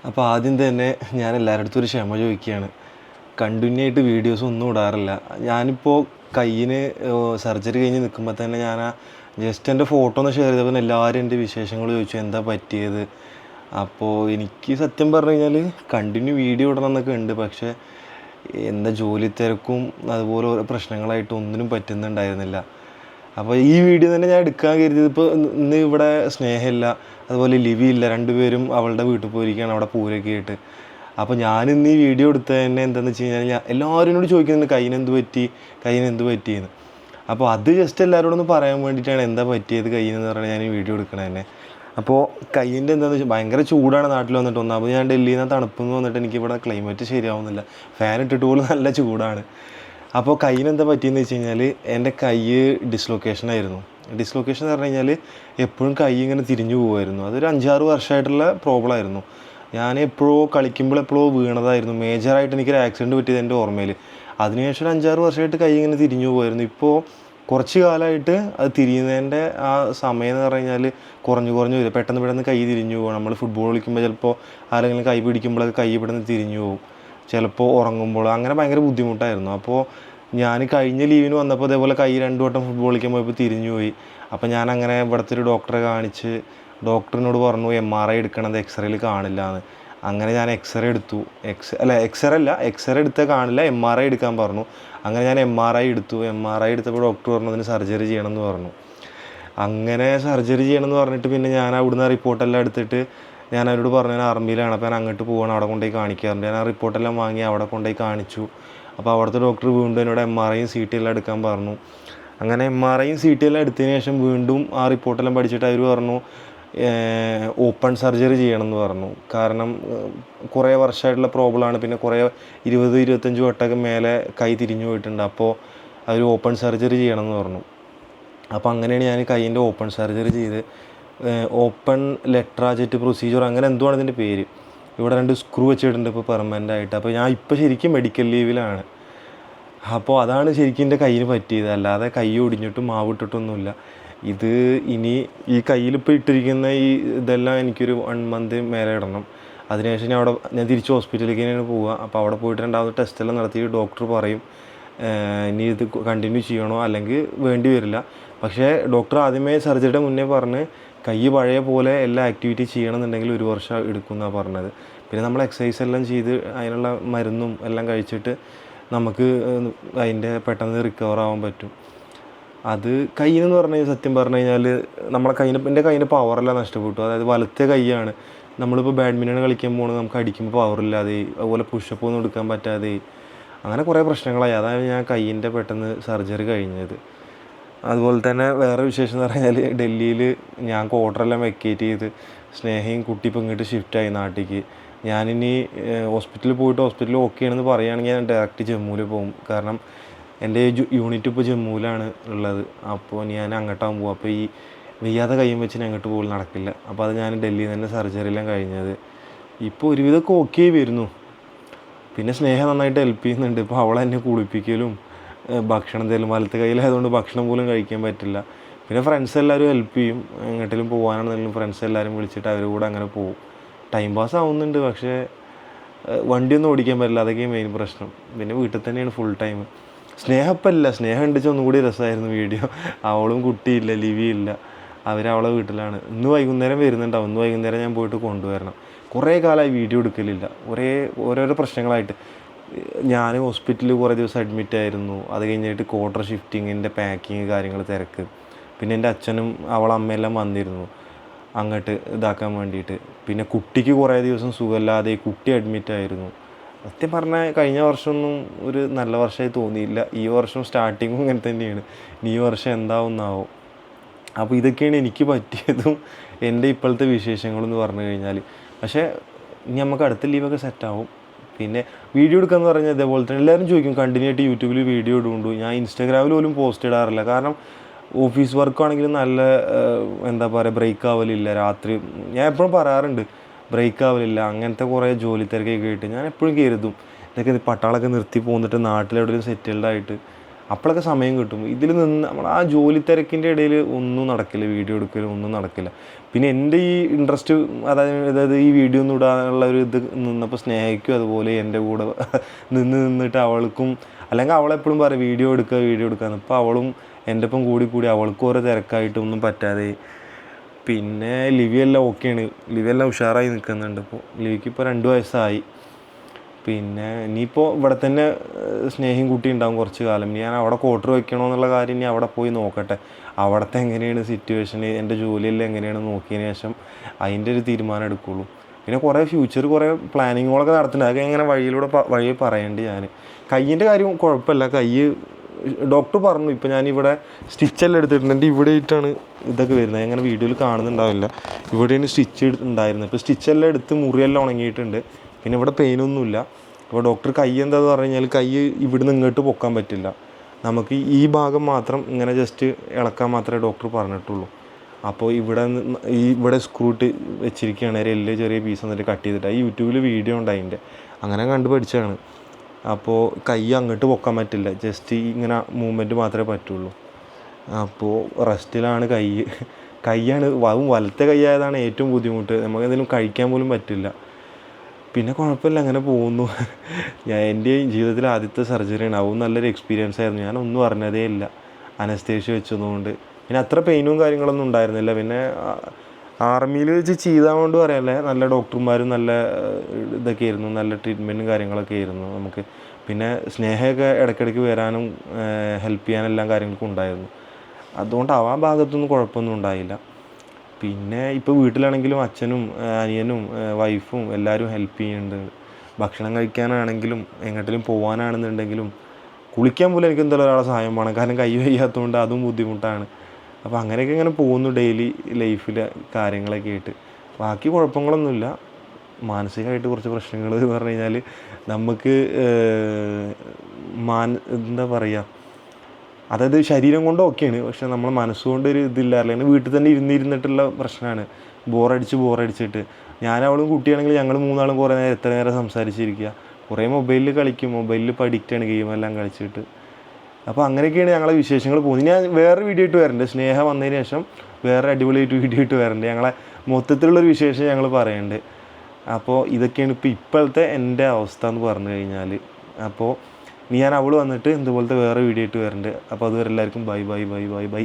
അപ്പോൾ ആദ്യം തന്നെ ഞാൻ എല്ലാവരുടെ അടുത്തും ഒരു ക്ഷമ ചോദിക്കുകയാണ്. കണ്ടിന്യൂ ആയിട്ട് വീഡിയോസ് ഒന്നും ഇടാറില്ല. ഞാനിപ്പോൾ കയ്യിന് സർജറി കഴിഞ്ഞ് നിൽക്കുമ്പോൾ തന്നെ ഞാൻ ജസ്റ്റ് എൻ്റെ ഫോട്ടോ ഒന്ന് ഷെയർ ചെയ്തപ്പോൾ എല്ലാവരും എൻ്റെ വിശേഷങ്ങൾ ചോദിച്ചു, എന്താ പറ്റിയത്. അപ്പോൾ എനിക്ക് സത്യം പറഞ്ഞു കഴിഞ്ഞാൽ കണ്ടിന്യൂ വീഡിയോ ഇടണം എന്നൊക്കെ ഉണ്ട്, പക്ഷേ എന്താ ജോലി തിരക്കും അതുപോലെ ഓരോ പ്രശ്നങ്ങളായിട്ട് ഒന്നിനും പറ്റുന്നുണ്ടായിരുന്നില്ല. അപ്പോൾ ഈ വീഡിയോ തന്നെ ഞാൻ എടുക്കാൻ കരുതിയത്, ഇപ്പോൾ ഇന്ന് ഇവിടെ സ്നേഹമില്ല, അതുപോലെ ലിവി ഇല്ല, രണ്ടുപേരും അവളുടെ വീട്ടിൽ പോയിരിക്കുകയാണ് അവിടെ പൂരൊക്കെ ആയിട്ട്. അപ്പോൾ ഞാനിന്ന് ഈ വീഡിയോ എടുത്തത് തന്നെ എന്താണെന്ന് വെച്ച് കഴിഞ്ഞാൽ എല്ലാവരും എന്നോട് ചോദിക്കുന്നുണ്ട് കയ്യിന് എന്ത് പറ്റിയെന്ന്. അപ്പോൾ അത് ജസ്റ്റ് എല്ലാവരോടും ഒന്ന് പറയാൻ വേണ്ടിയിട്ടാണ് എന്താ പറ്റിയത് കയ്യിനെന്ന് പറഞ്ഞാൽ ഞാൻ ഈ വീഡിയോ എടുക്കണത് തന്നെ. അപ്പോൾ കയ്യിൻ്റെ എന്താണെന്ന് വെച്ചാൽ ഭയങ്കര ചൂടാണ് നാട്ടിൽ വന്നിട്ട് ഒന്ന്. അപ്പോൾ ഞാൻ ഡൽഹിയിൽ നിന്ന് തണുപ്പെന്ന് വന്നിട്ട് എനിക്കിവിടെ ക്ലൈമറ്റ് ശരിയാവുന്നില്ല, ഫാൻ ഇട്ടിട്ട് പോലും നല്ല ചൂടാണ്. അപ്പോൾ കയ്യിന് എന്താ പറ്റിയെന്ന് വെച്ച് കഴിഞ്ഞാൽ എൻ്റെ കൈ ഡിസ്ലൊക്കേഷനായിരുന്നു. ഡിസ്ലൊക്കേഷൻ എന്ന് പറഞ്ഞു കഴിഞ്ഞാൽ എപ്പോഴും കൈ ഇങ്ങനെ തിരിഞ്ഞു പോകുമായിരുന്നു. അതൊരു 5-6 വർഷമായിട്ടുള്ള പ്രോബ്ലം ആയിരുന്നു. ഞാൻ കളിക്കുമ്പോൾ വീണതായിരുന്നു. മേജറായിട്ട് എനിക്കൊരു ആക്സിഡൻറ്റ് പറ്റിയത് എൻ്റെ ഓർമ്മയിൽ. അതിനുശേഷം ഒരു 5-6 വർഷമായിട്ട് കൈ ഇങ്ങനെ തിരിഞ്ഞു പോകുമായിരുന്നു. ഇപ്പോൾ കുറച്ച് കാലമായിട്ട് അത് തിരിയുന്നതിൻ്റെ ആ സമയം എന്ന് പറഞ്ഞു കഴിഞ്ഞാൽ കുറഞ്ഞു വരും. പെട്ടെന്ന് കൈ തിരിഞ്ഞു പോകും. നമ്മൾ ഫുട്ബോൾ കളിക്കുമ്പോൾ ചിലപ്പോൾ ആരെങ്കിലും കൈ പിടിക്കുമ്പോഴൊക്കെ കൈ പെട്ടെന്ന് തിരിഞ്ഞു പോകും, ചിലപ്പോൾ ഉറങ്ങുമ്പോൾ, അങ്ങനെ ഭയങ്കര ബുദ്ധിമുട്ടായിരുന്നു. അപ്പോൾ ഞാൻ കഴിഞ്ഞ ലീവിന് വന്നപ്പോൾ അതേപോലെ കൈ 2 വട്ടം ഫുട്ബോൾ കളിക്കാൻ പോയപ്പോൾ തിരിഞ്ഞു പോയി. അപ്പോൾ ഞാൻ അങ്ങനെ ഇവിടുത്തെ ഒരു ഡോക്ടറെ കാണിച്ച് ഡോക്ടറിനോട് പറഞ്ഞു MRI എടുക്കണത് എക്സ്റേയിൽ കാണില്ല എന്ന്. അങ്ങനെ ഞാൻ എക്സ്റേ എടുത്തു. എക്സ്റേ എടുത്താൽ കാണില്ല, MRI എടുക്കാൻ പറഞ്ഞു. അങ്ങനെ ഞാൻ MRI എടുത്തു. MRI എടുത്തപ്പോൾ ഡോക്ടർ പറഞ്ഞു അതിന് സർജറി ചെയ്യണമെന്ന് പറഞ്ഞു. അങ്ങനെ സർജറി ചെയ്യണമെന്ന് പറഞ്ഞിട്ട് പിന്നെ ഞാൻ അവിടുന്ന് റിപ്പോർട്ടെല്ലാം എടുത്തിട്ട് ഞാൻ അവരോട് പറഞ്ഞു ഞാൻ ആർമിയിലാണ്, അപ്പോൾ ഞാൻ അങ്ങോട്ട് പോകണം, അവിടെ കൊണ്ടുപോയി കാണിക്കാറുണ്ട്. ഞാൻ ആ റിപ്പോർട്ടെല്ലാം വാങ്ങി അവിടെ കൊണ്ടുപോയി കാണിച്ചു. അപ്പോൾ അവിടുത്തെ ഡോക്ടർ വീണ്ടും എന്നോട് MRIയും CT എല്ലാം എടുക്കാൻ പറഞ്ഞു. അങ്ങനെ MRIയും CT എല്ലാം എടുത്തതിന് ശേഷം വീണ്ടും ആ റിപ്പോർട്ടെല്ലാം പഠിച്ചിട്ട് അവർ പറഞ്ഞു ഓപ്പൺ സർജറി ചെയ്യണമെന്ന് പറഞ്ഞു. കാരണം കുറേ വർഷമായിട്ടുള്ള പ്രോബ്ലമാണ്. പിന്നെ കുറേ 20-25 വട്ടമൊക്കെ മേലെ കൈ തിരിഞ്ഞു പോയിട്ടുണ്ട്. അപ്പോൾ അവർ ഓപ്പൺ സർജറി ചെയ്യണമെന്ന് പറഞ്ഞു. അപ്പോൾ അങ്ങനെയാണ് ഞാൻ കൈയിൻ്റെ ഓപ്പൺ സർജറി ചെയ്ത്. ഓപ്പൺ ലെട്രാജെറ്റ് പ്രൊസീജിയർ അങ്ങനെ എന്തോ ആണ് ഇതിൻ്റെ പേര്. ഇവിടെ 2 സ്ക്രൂ വെച്ചിട്ടുണ്ട് ഇപ്പോൾ പെർമനൻ്റ് ആയിട്ട്. അപ്പോൾ ഞാൻ ഇപ്പോൾ ശരിക്കും മെഡിക്കൽ ലീവിലാണ്. അപ്പോൾ അതാണ് ശരിക്കും എൻ്റെ കയ്യിന് പറ്റിയത്. അല്ലാതെ കൈ ഒടിഞ്ഞിട്ടും മാവിട്ടിട്ടൊന്നുമില്ല. ഇത് ഇനി ഈ കയ്യിലിപ്പോൾ ഇട്ടിരിക്കുന്ന ഇതെല്ലാം എനിക്കൊരു 1 മന്ത് മേലെ ഇടണം. അതിനുശേഷം ഞാൻ തിരിച്ച് ഹോസ്പിറ്റലിലേക്ക് തന്നെയാണ് പോവുക. അപ്പോൾ അവിടെ പോയിട്ട് 2ാമത് ടെസ്റ്റെല്ലാം നടത്തി ഡോക്ടർ പറയും ഇനി ഇത് കണ്ടിന്യൂ ചെയ്യണോ അല്ലെങ്കിൽ വേണ്ടി വരില്ല. പക്ഷേ ഡോക്ടർ ആദ്യമേ സർജറിയുടെ മുന്നേ പറഞ്ഞ് കൈ പഴയ പോലെ എല്ലാ ആക്ടിവിറ്റി ചെയ്യണമെന്നുണ്ടെങ്കിൽ 1 വർഷം എടുക്കുമെന്നാണ് പറഞ്ഞത്. പിന്നെ നമ്മൾ എക്സസൈസ് എല്ലാം ചെയ്ത് അതിനുള്ള മരുന്നും എല്ലാം കഴിച്ചിട്ട് നമുക്ക് അതിൻ്റെ പെട്ടെന്ന് റിക്കവർ ആവാൻ പറ്റും. അത് കയ്യിനെന്ന് പറഞ്ഞു കഴിഞ്ഞാൽ സത്യം പറഞ്ഞു കഴിഞ്ഞാൽ എൻ്റെ കയ്യിൻ്റെ പവറെല്ലാം നഷ്ടപ്പെട്ടു. അതായത് വലത്തെ കൈയാണ്. നമ്മളിപ്പോൾ ബാഡ്മിൻ്റൺ കളിക്കാൻ പോകുന്നത് നമുക്ക് അടിക്കുമ്പോൾ പവറില്ലാതെ, അതുപോലെ പുഷപ്പ് ഒന്നും എടുക്കാൻ പറ്റാതെ, അങ്ങനെ കുറേ പ്രശ്നങ്ങളായി. അതാണ് ഞാൻ കയ്യിൻ്റെ പെട്ടെന്ന് സർജറി കഴിഞ്ഞത്. അതുപോലെ തന്നെ വേറെ വിശേഷം എന്ന് പറഞ്ഞാൽ ഡൽഹിയിൽ ഞാൻ ക്വാർട്ടറെല്ലാം വെക്കേറ്റ് ചെയ്ത് സ്നേഹയും കുട്ടി ഇപ്പോൾ ഇങ്ങോട്ട് ഷിഫ്റ്റായി നാട്ടിലേക്ക്. ഞാനിനി ഹോസ്പിറ്റലിൽ ഓക്കെ ആണെന്ന് പറയുകയാണെങ്കിൽ ഞാൻ ഡയറക്റ്റ് ജമ്മുവിൽ പോകും. കാരണം എൻ്റെ യൂണിറ്റ് ഇപ്പോൾ ജമ്മുവിലാണ് ഉള്ളത്. അപ്പോൾ ഞാൻ അങ്ങോട്ടാകും പോകും. അപ്പോൾ ഈ വയ്യാതെ കയ്യും വെച്ച് ഞാൻ അങ്ങോട്ട് പോലും നടക്കില്ല. അപ്പോൾ അത് ഞാൻ ഡൽഹിയിൽ നിന്ന് തന്നെ സർജറി എല്ലാം കഴിഞ്ഞത്. ഇപ്പോൾ ഒരുവിധമൊക്കെ ഓക്കെ വരുന്നു. പിന്നെ സ്നേഹം നന്നായിട്ട് ഹെൽപ്പ് ചെയ്യുന്നുണ്ട്. ഇപ്പോൾ അവളെന്നെ കുളിപ്പിക്കലും ഭക്ഷണം തരും. വലത്തെ കയ്യിലായതുകൊണ്ട് ഭക്ഷണം പോലും കഴിക്കാൻ പറ്റില്ല. പിന്നെ ഫ്രണ്ട്സ് എല്ലാവരും ഹെൽപ്പ് ചെയ്യും. എങ്ങോട്ടെങ്കിലും പോകാനാണെന്നുണ്ടെങ്കിലും ഫ്രണ്ട്സ് എല്ലാവരും വിളിച്ചിട്ട് അവർ കൂടെ അങ്ങനെ പോകും. ടൈം പാസ് ആവുന്നുണ്ട്. പക്ഷേ വണ്ടിയൊന്നും ഓടിക്കാൻ പറ്റില്ല, അതൊക്കെ മെയിൻ പ്രശ്നം. പിന്നെ വീട്ടിൽ തന്നെയാണ് ഫുൾ ടൈം. സ്നേഹം ഉണ്ടിച്ച് ഒന്നും കൂടി രസമായിരുന്നു വീഡിയോ. അവളും കുട്ടിയില്ല, ലിവിയില്ല, അവളെ വീട്ടിലാണ്. ഇന്ന് വൈകുന്നേരം വരുന്നുണ്ടാവും. ഇന്ന് വൈകുന്നേരം ഞാൻ പോയിട്ട് കൊണ്ടുവരണം. കുറേ കാലമായി വീഡിയോ എടുക്കലില്ല, ഓരോരോ പ്രശ്നങ്ങളായിട്ട്. ഞാൻ ഹോസ്പിറ്റലിൽ കുറേ ദിവസം അഡ്മിറ്റ് ആയിരുന്നു. അത് കഴിഞ്ഞിട്ട് ക്വാർട്ടർ ഷിഫ്റ്റിങ്ങിൻ്റെ പാക്കിങ് കാര്യങ്ങൾ തിരക്ക്. പിന്നെ എൻ്റെ അച്ഛനും അമ്മയെല്ലാം വന്നിരുന്നു അങ്ങോട്ട് ഇതാക്കാൻ വേണ്ടിയിട്ട്. പിന്നെ കുട്ടിക്ക് കുറേ ദിവസം സുഖമില്ലാതെ കുട്ടി അഡ്മിറ്റായിരുന്നു. സത്യം പറഞ്ഞാൽ കഴിഞ്ഞ വർഷമൊന്നും ഒരു നല്ല വർഷമായി തോന്നിയില്ല. ഈ വർഷം സ്റ്റാർട്ടിങ്ങും ഇങ്ങനെ തന്നെയാണ്. ഇനി ഈ വർഷം എന്താവുന്നാവും. അപ്പോൾ ഇതൊക്കെയാണ് എനിക്ക് പറ്റിയതും എൻ്റെ ഇപ്പോഴത്തെ വിശേഷങ്ങളെന്ന് പറഞ്ഞു കഴിഞ്ഞാൽ. പക്ഷേ ഇനി നമുക്ക് അടുത്ത ലീവൊക്കെ സെറ്റാവും. പിന്നെ വീഡിയോ എടുക്കാമെന്ന് പറഞ്ഞാൽ ഇതേപോലെ തന്നെ എല്ലാവരും ചോദിക്കും കണ്ടിന്യൂ ആയിട്ട് യൂട്യൂബിൽ വീഡിയോ ഇടുകൊണ്ടു. ഞാൻ ഇൻസ്റ്റാഗ്രാമിൽ പോലും പോസ്റ്റ് ഇടാറില്ല. കാരണം ഓഫീസ് വർക്കാണെങ്കിലും നല്ല ബ്രേക്ക് ആവലില്ല. രാത്രി ഞാൻ എപ്പോഴും പറയാറുണ്ട് ബ്രേക്ക് ആവലില്ല. അങ്ങനത്തെ കുറേ ജോലി തിരക്കൊക്കെ ആയിട്ട് ഞാൻ എപ്പോഴും കരുതും ഇതൊക്കെ പട്ടാളൊക്കെ നിർത്തി പോന്നിട്ട് നാട്ടിലെവിടെയും സെറ്റിൽഡായിട്ട് അപ്പോഴൊക്കെ സമയം കിട്ടും. ഇതിൽ നിന്ന് നമ്മൾ ആ ജോലി തിരക്കിൻ്റെ ഇടയിൽ ഒന്നും നടക്കില്ല, വീഡിയോ എടുക്കലും ഒന്നും നടക്കില്ല. പിന്നെ എൻ്റെ ഈ ഇൻട്രസ്റ്റ് അതായത് ഈ വീഡിയോ ഒന്നും ഇടാനുള്ള ഒരു ഇത് നിന്നപ്പോൾ സ്നേഹിക്കും അതുപോലെ എൻ്റെ കൂടെ നിന്നിട്ട് അവൾക്കും, അല്ലെങ്കിൽ അവളെപ്പോഴും പറയും വീഡിയോ എടുക്കാമെന്ന്. ഇപ്പോൾ അവളും എൻ്റെ ഒപ്പം കൂടി അവൾക്കും ഓരോ തിരക്കായിട്ടൊന്നും പറ്റാതെ. പിന്നെ ലിവിയെല്ലാം ഓക്കെയാണ്, ലിവിയെല്ലാം ഉഷാറായി നിൽക്കുന്നുണ്ട്. ഇപ്പോൾ ലിവിക്ക് ഇപ്പോൾ 2 വയസ്സായി. പിന്നെ ഇനിയിപ്പോൾ ഇവിടെ തന്നെ സ്നേഹം കൂട്ടി ഉണ്ടാകും കുറച്ച് കാലം. ഞാൻ അവിടെ ക്വാർട്ടർ വയ്ക്കണോ എന്നുള്ള കാര്യം ഇനി അവിടെ പോയി നോക്കട്ടെ. അവിടുത്തെ എങ്ങനെയാണ് സിറ്റുവേഷൻ, എൻ്റെ ജോലിയെല്ലാം എങ്ങനെയാണ് നോക്കിയതിന് ശേഷം അതിൻ്റെ ഒരു തീരുമാനം എടുക്കുള്ളൂ. പിന്നെ കുറേ കുറേ പ്ലാനിങ്ങുകളൊക്കെ നടത്തുന്നുണ്ട്. അതൊക്കെ ഇങ്ങനെ വഴി പറയേണ്ടി. ഞാൻ കയ്യിൻ്റെ കാര്യം കുഴപ്പമില്ല. ഡോക്ടർ പറഞ്ഞു ഇപ്പോൾ ഞാനിവിടെ സ്റ്റിച്ചെല്ലാം എടുത്തിട്ടുണ്ട്. എൻ്റെ ഇവിടെ ആയിട്ടാണ് ഇതൊക്കെ വരുന്നത്. അങ്ങനെ വീഡിയോയിൽ കാണുന്നുണ്ടാവില്ല. ഇവിടെയാണ് സ്റ്റിച്ച് ഉണ്ടായിരുന്നത്. ഇപ്പോൾ സ്റ്റിച്ചെല്ലാം എടുത്ത് മുറിയെല്ലാം ഉണങ്ങിയിട്ടുണ്ട്. പിന്നെ ഇവിടെ പെയിനൊന്നുമില്ല. അപ്പോൾ ഡോക്ടർ എന്താണെന്ന് പറഞ്ഞു കഴിഞ്ഞാൽ ഇവിടുന്ന് ഇങ്ങോട്ട് പൊക്കാൻ പറ്റില്ല, നമുക്ക് ഈ ഭാഗം മാത്രം ഇങ്ങനെ ജസ്റ്റ് ഇളക്കാൻ മാത്രമേ ഡോക്ടർ പറഞ്ഞിട്ടുള്ളൂ. അപ്പോൾ ഇവിടെ സ്ക്രൂ ഇട്ട് വെച്ചിരിക്കുകയാണ്. എല്ല് ചെറിയ പീസ് എന്നിട്ട് കട്ട് ചെയ്തിട്ട്. ഈ യൂട്യൂബിൽ വീഡിയോ ഉണ്ട് അതിൻ്റെ, അങ്ങനെ കണ്ടു പഠിച്ചതാണ്. അപ്പോൾ അങ്ങോട്ട് പൊക്കാൻ പറ്റില്ല, ജസ്റ്റ് ഇങ്ങനെ മൂവ്മെൻറ്റ് മാത്രമേ പറ്റുള്ളൂ. അപ്പോൾ റെസ്റ്റിലാണ് കൈയാണ് വലത്തെ കൈയായതാണ് ഏറ്റവും ബുദ്ധിമുട്ട്. നമുക്ക് എന്തെങ്കിലും കഴിക്കാൻ പോലും പറ്റില്ല. പിന്നെ കുഴപ്പമില്ല, അങ്ങനെ പോകുന്നു. എൻ്റെ ജീവിതത്തിലെ ആദ്യത്തെ സർജറിയാണ്. അതും നല്ലൊരു എക്സ്പീരിയൻസ് ആയിരുന്നു. ഞാനൊന്നും അറിഞ്ഞതേ ഇല്ല അനസ്തേഷ്യ വെച്ചതുകൊണ്ട്. പിന്നെ അത്ര പെയിനും കാര്യങ്ങളൊന്നും ഉണ്ടായിരുന്നില്ല. പിന്നെ ആർമിയിൽ വെച്ച് ചെയ്തതുകൊണ്ട് പറയാമല്ലേ, നല്ല ഡോക്ടർമാരും നല്ല ഇതൊക്കെ ആയിരുന്നു, നല്ല ട്രീറ്റ്മെൻറ്റും കാര്യങ്ങളൊക്കെ ആയിരുന്നു നമുക്ക്. പിന്നെ സ്നേഹമൊക്കെ ഇടയ്ക്കിടയ്ക്ക് വരാനും ഹെൽപ്പ് ചെയ്യാനെല്ലാം കാര്യങ്ങൾക്കും ഉണ്ടായിരുന്നു. അതുകൊണ്ട് ആ ഭാഗത്തൊന്നും കുഴപ്പമൊന്നും ഉണ്ടായില്ല. പിന്നെ ഇപ്പോൾ വീട്ടിലാണെങ്കിലും അച്ഛനും അനിയനും വൈഫും എല്ലാവരും ഹെൽപ്പ് ചെയ്യുന്നുണ്ട്. ഭക്ഷണം കഴിക്കാനാണെങ്കിലും എങ്ങോട്ടെങ്കിലും പോകാനാണെന്നുണ്ടെങ്കിലും കുളിക്കാൻ പോലും എനിക്ക് എന്തായാലും ഒരാളെ സഹായം വേണം, കാരണം കൈ വയ്യാത്തതുകൊണ്ട് അതും ബുദ്ധിമുട്ടാണ്. അപ്പോൾ അങ്ങനെയൊക്കെ ഇങ്ങനെ പോകുന്നു ഡെയിലി ലൈഫിൽ കാര്യങ്ങളൊക്കെ ആയിട്ട്. ബാക്കി കുഴപ്പങ്ങളൊന്നുമില്ല. മാനസികമായിട്ട് കുറച്ച് പ്രശ്നങ്ങൾ എന്ന് പറഞ്ഞു കഴിഞ്ഞാൽ നമുക്ക് എന്താ പറയുക, അതായത് ശരീരം കൊണ്ട് ഓക്കെയാണ്, പക്ഷെ നമ്മൾ മനസ്സുകൊണ്ട് ഒരു ഇതില്ല. അല്ലെങ്കിൽ വീട്ടിൽ തന്നെ ഇരുന്നിട്ടുള്ള പ്രശ്നമാണ്. ബോറടിച്ചിട്ട് അവളും കുട്ടിയാണെങ്കിൽ ഞങ്ങൾ 3 ആളും കുറേ നേരം എത്ര നേരം സംസാരിച്ചിരിക്കുക. കുറേ മൊബൈലിൽ കളിക്കും, മൊബൈലിൽ ഇപ്പോൾ അഡിക്റ്റാണ്, ഗെയിമെല്ലാം കളിച്ചിട്ട്. അപ്പോൾ അങ്ങനെയൊക്കെയാണ് ഞങ്ങളെ വിശേഷങ്ങൾ പോകുന്നത്. ഞാൻ വേറെ വീഡിയോ ഇട്ട് വരണ്ട്, സ്നേഹ വന്നതിന് ശേഷം വേറെ അടിപൊളിയായിട്ട് വീഡിയോ ഇട്ട് വരണ്ട്. ഞങ്ങളെ മൊത്തത്തിലുള്ളൊരു വിശേഷം ഞങ്ങൾ പറയുന്നുണ്ട്. അപ്പോൾ ഇതൊക്കെയാണ് ഇപ്പോഴത്തെ എൻ്റെ അവസ്ഥ എന്ന് പറഞ്ഞു കഴിഞ്ഞാൽ. അപ്പോൾ ഞാൻ അവൾ വന്നിട്ട് ഇതുപോലത്തെ വേറെ വീഡിയോ ഇട്ട് വരണ്ട്. അപ്പോൾ അതുവരെ എല്ലാവർക്കും ബൈ.